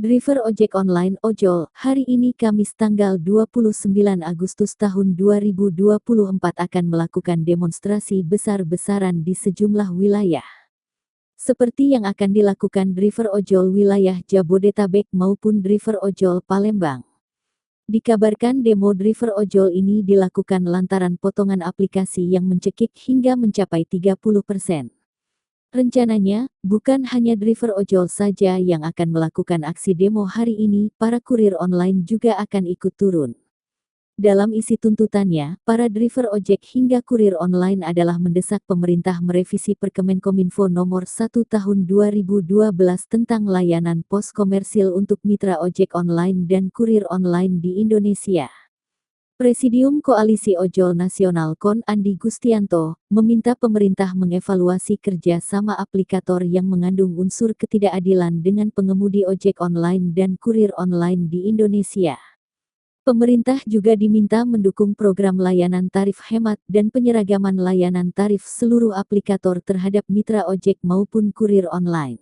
Driver ojek online ojol, hari ini Kamis tanggal 29 Agustus tahun 2024 akan melakukan demonstrasi besar-besaran di sejumlah wilayah. Seperti yang akan dilakukan driver ojol wilayah Jabodetabek maupun driver ojol Palembang. Dikabarkan demo driver ojol ini dilakukan lantaran potongan aplikasi yang mencekik hingga mencapai 30%. Rencananya, bukan hanya driver ojol saja yang akan melakukan aksi demo hari ini, para kurir online juga akan ikut turun. Dalam isi tuntutannya, para driver ojek hingga kurir online adalah mendesak pemerintah merevisi Perkemenkominfo Nomor 1 Tahun 2012 tentang layanan pos komersil untuk mitra ojek online dan kurir online di Indonesia. Presidium Koalisi Ojol Nasional KON Andi Gustianto, meminta pemerintah mengevaluasi kerja sama aplikator yang mengandung unsur ketidakadilan dengan pengemudi ojek online dan kurir online di Indonesia. Pemerintah juga diminta mendukung program layanan tarif hemat dan penyeragaman layanan tarif seluruh aplikator terhadap mitra ojek maupun kurir online.